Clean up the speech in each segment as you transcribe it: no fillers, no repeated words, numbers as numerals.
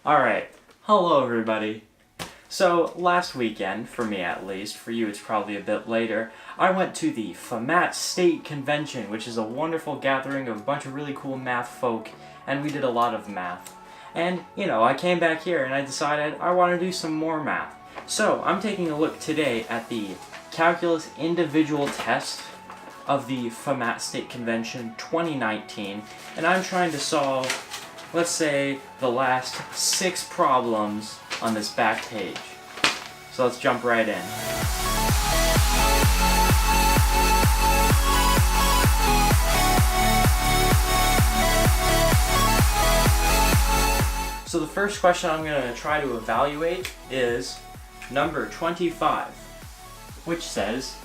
Alright, hello everybody. So last weekend, for me at least, for you it's probably a bit later, I went to the FAMAT State Convention, which is a wonderful gathering of a bunch of really cool math folk, and we did a lot of math. And, I came back here and I decided I want to do some more math. So, I'm taking a look today at the Calculus Individual test of the FAMAT State Convention 2019, and I'm trying to solve, let's say, the last 6 problems on this back page. So let's jump right in. So the first question I'm going to try to evaluate is number 25, which says,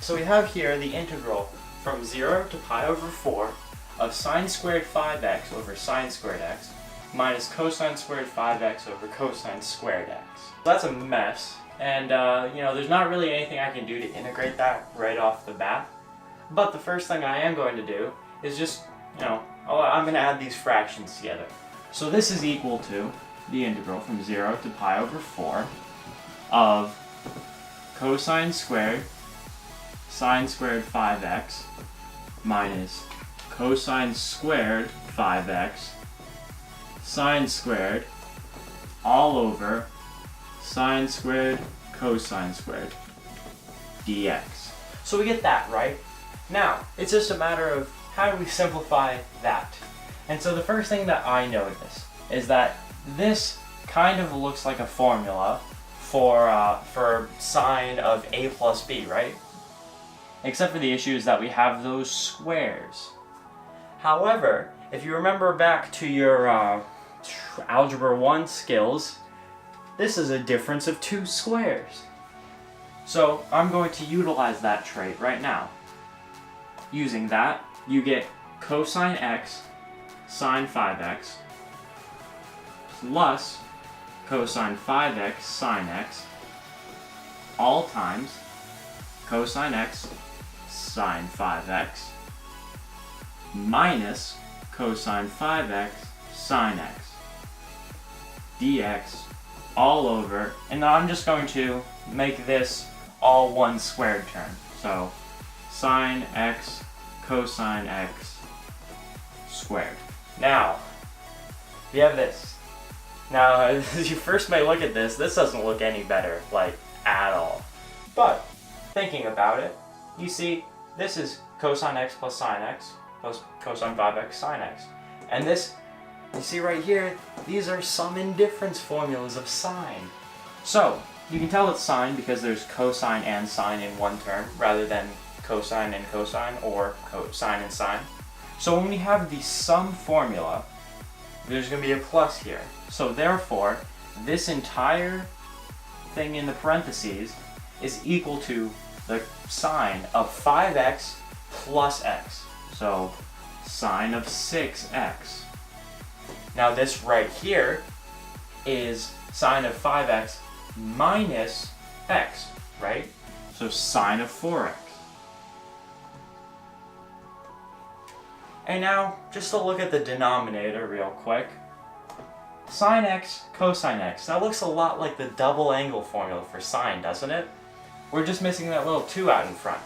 so we have here the integral from 0 to pi over 4 of sine squared 5x over sine squared x minus cosine squared 5x over cosine squared x. That's a mess, and there's not really anything I can do to integrate that right off the bat. But the first thing I am going to do is just, I'm going to add these fractions together. So this is equal to the integral from 0 to pi over 4 of cosine squared sine squared 5x minus cosine squared 5x sine squared all over sine squared cosine squared dx. So we get that, right? Now, it's just a matter of how do we simplify that. And so the first thing that I notice is that this kind of looks like a formula for sine of a plus b, right? Except for the issue is that we have those squares. However, if you remember back to your Algebra 1 skills, this is a difference of 2 squares. So I'm going to utilize that trait right now. Using that, you get cosine x sine 5x plus cosine 5x sine x all times cosine x sine 5x minus cosine 5x sine x dx all over, and now I'm just going to make this all one squared term. So sine x cosine x squared. Now, we have this. Now, as you first may look at this doesn't look any better, at all. But, thinking about it, you see, this is cosine x plus sine x plus cosine 5x sine x. And this, you see right here, these are sum and difference formulas of sine. So, you can tell it's sine because there's cosine and sine in one term, rather than cosine and cosine, or sine and sine. So when we have the sum formula, there's going to be a plus here. So therefore, this entire thing in the parentheses is equal to the sine of 5x plus x. So sine of 6x. Now this right here is sine of 5x minus x, right? So sine of 4x. And now, just to look at the denominator real quick. Sine x, cosine x. That looks a lot like the double angle formula for sine, doesn't it? We're just missing that little 2 out in front.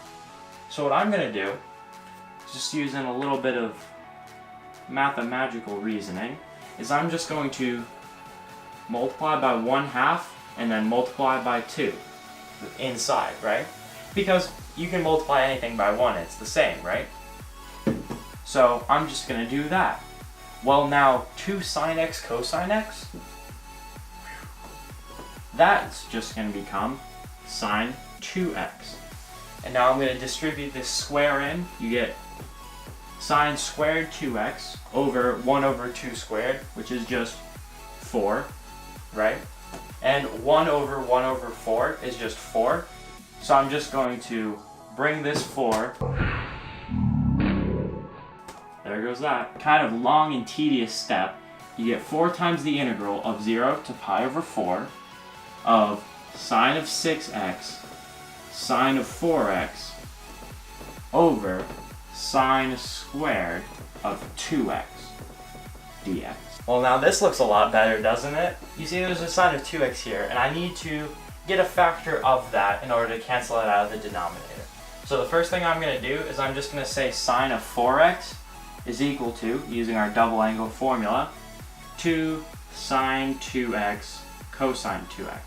So what I'm going to do, just using a little bit of mathematical reasoning, is I'm just going to multiply by 1/2 and then multiply by 2 inside, right? Because you can multiply anything by 1, it's the same, right? So I'm just going to do that. Well, now 2 sine x cosine x, that's just going to become sine 2x. And now I'm going to distribute this square in. You get sine squared 2x over 1 over 2 squared, which is just 4, right? And 1 over 1 over 4 is just 4. So I'm just going to bring this 4. There goes that. Kind of long and tedious step. You get 4 times the integral of 0 to pi over 4 of sine of 6x sine of 4x over sine squared of 2x dx. Well, now this looks a lot better, doesn't it? You see there's a sine of 2x here, and I need to get a factor of that in order to cancel it out of the denominator. So the first thing I'm going to do is I'm just going to say sine of 4x is equal to, using our double angle formula, 2 sine 2x cosine 2x.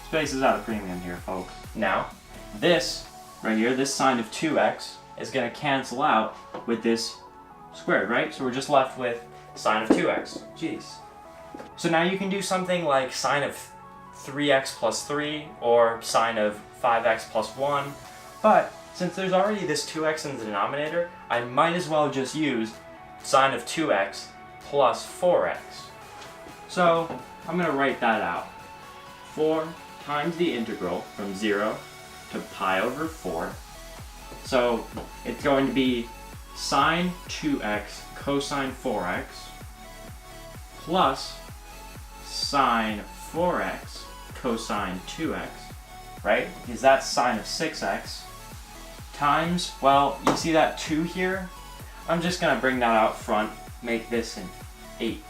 Space is out of premium here, folks. Now, this right here, this sine of 2x, is going to cancel out with this squared, right? So we're just left with sine of 2x. Jeez. So now you can do something like sine of 3x plus 3 or sine of 5x plus 1, but since there's already this 2x in the denominator, I might as well just use sine of 2x plus 4x. So I'm going to write that out. 4 times the integral from 0 to pi over 4. So it's going to be sine 2x cosine 4x plus sine 4x cosine 2x, right? Because that's sine of 6x times, well, you see that 2 here? I'm just going to bring that out front, make this an 8.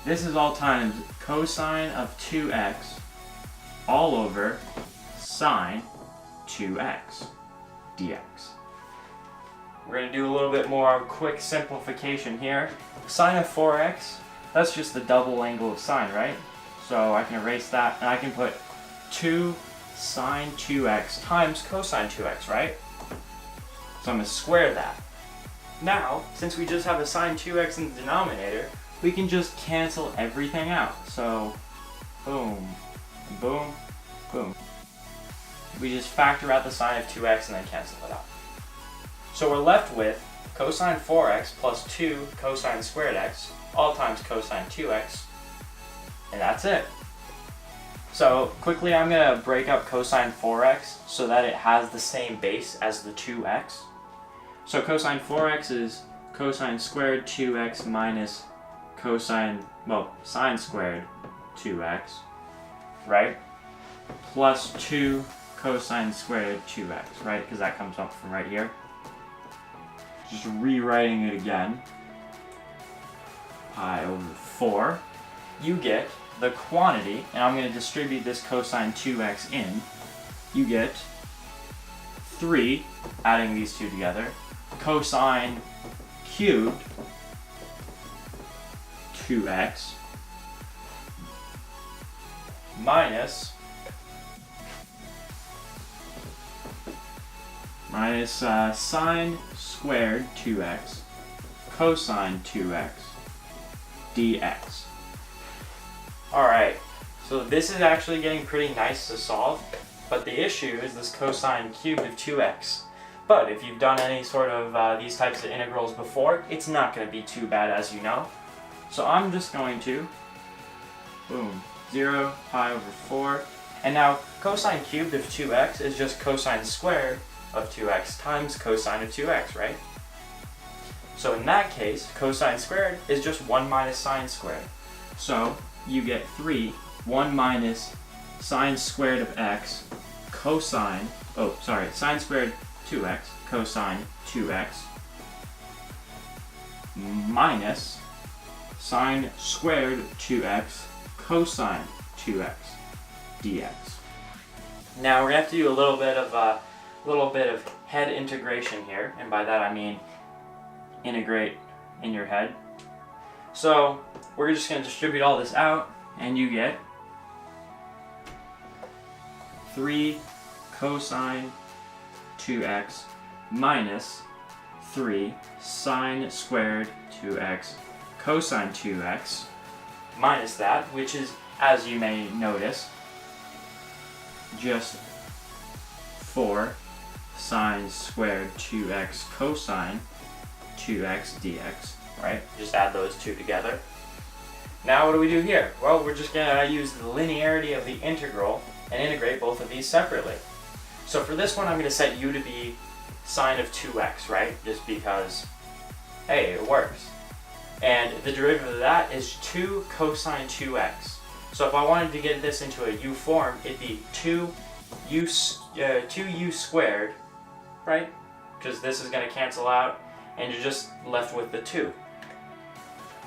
This is all times cosine of 2x all over sine 2x dx. We're going to do a little bit more quick simplification here. Sine of 4x, that's just the double angle of sine, right? So I can erase that, and I can put 2 sine 2x times cosine 2x, right? So I'm going to square that. Now, since we just have a sine 2x in the denominator, we can just cancel everything out. So, boom, boom, boom. We just factor out the sine of 2x and then cancel it out. So we're left with cosine 4x plus 2 cosine squared x, all times cosine 2x, and that's it. So quickly I'm going to break up cosine 4x so that it has the same base as the 2x. So cosine 4x is cosine squared 2x minus cosine, well, sine squared 2x, right? Plus 2 cosine squared 2x, right? Because that comes up from right here. Just rewriting it again. Pi over 4. You get the quantity, and I'm going to distribute this cosine 2x in. You get 3, adding these two together, cosine cubed 2x minus sine squared 2x cosine 2x dx. Alright, so this is actually getting pretty nice to solve, but the issue is this cosine cubed of 2x. But if you've done any sort of these types of integrals before, it's not going to be too bad, as you know. So I'm just going to, boom, 0 pi over 4. And now cosine cubed of 2x is just cosine squared of 2x times cosine of 2x, right? So in that case, cosine squared is just 1 minus sine squared. So you get 3, 1 minus sine squared of x cosine, sine squared 2x cosine 2x minus sine squared 2x cosine 2x dx. Now we're going to have to do a little bit of head integration here, and by that I mean integrate in your head. So we're just going to distribute all this out, and you get 3 cosine 2x minus 3 sine squared 2x cosine 2x minus that, which is, as you may notice, just 4 sine squared 2x cosine 2x dx, right? Just add those two together. Now what do we do here? Well, we're just going to use the linearity of the integral and integrate both of these separately. So for this one, I'm going to set u to be sine of 2x, right? Just because, hey, it works. And the derivative of that is 2 cosine 2x. So if I wanted to get this into a u form, it'd be 2u squared, right? because this is going to cancel out, and you're just left with the 2.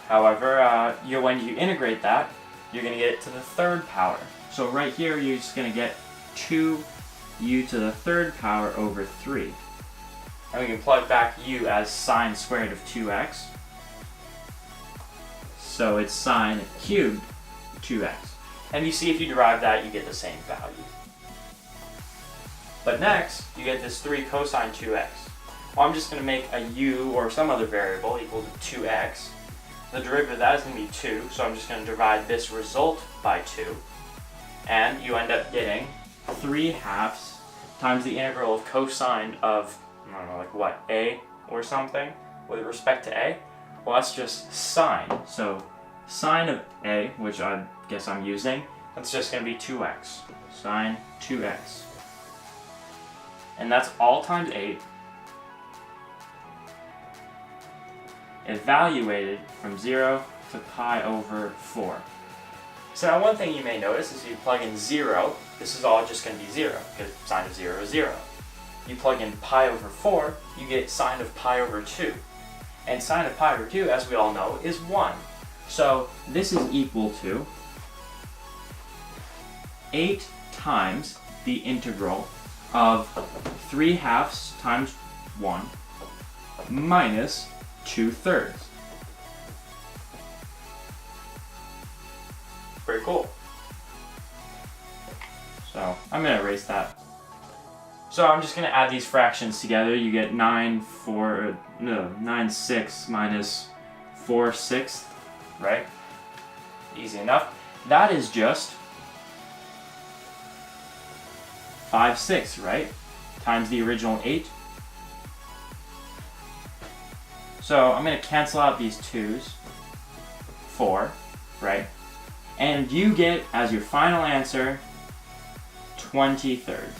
However, when you integrate that, you're going to get it to the 3rd power. So right here, you're just going to get 2u to the 3rd power over 3. And we can plug back u as sine squared of 2x. So it's sine cubed 2x. And you see if you derive that, you get the same value. But next, you get this 3 cosine 2x. Well, I'm just going to make a u or some other variable equal to 2x. The derivative of that is going to be 2, so I'm just going to divide this result by 2. And you end up getting 3/2 times the integral of cosine of, I don't know, like what, a or something with respect to a? Well, that's just sine. So sine of a, which I guess I'm using, that's just going to be 2x. Sine 2x. And that's all times 8. Evaluated from 0 to pi over 4. So now one thing you may notice is if you plug in 0, this is all just going to be 0, because sine of 0 is 0. You plug in pi over 4, you get sine of pi over 2. And sine of pi over 2, as we all know, is 1. So this is equal to 8 times the integral of 3/2 times 1 minus 2/3. Pretty cool. So I'm going to erase that. So I'm just going to add these fractions together. You get 9/6 minus 4/6, right? Easy enough. That is just 5/6, right? Times the original 8. So I'm going to cancel out these 2's. 4, right? And you get, as your final answer, 20/3.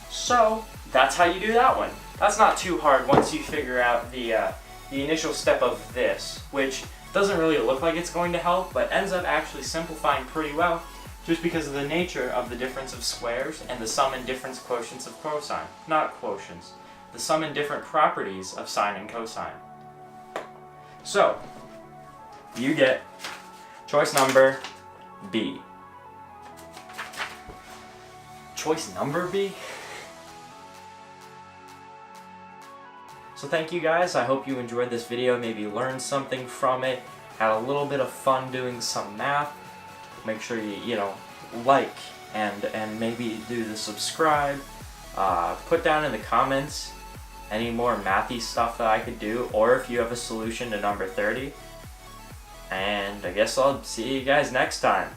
So that's how you do that one. That's not too hard once you figure out the initial step of this, which doesn't really look like it's going to help, but ends up actually simplifying pretty well, just because of the nature of the difference of squares and the sum and difference quotients of cosine. Not quotients. The sum and different properties of sine and cosine. So, you get choice number B. Choice number B? So thank you guys, I hope you enjoyed this video, maybe learned something from it, had a little bit of fun doing some math. Make sure you like and maybe do the subscribe. Put down in the comments any more mathy stuff that I could do, or if you have a solution to number 30. And I guess I'll see you guys next time.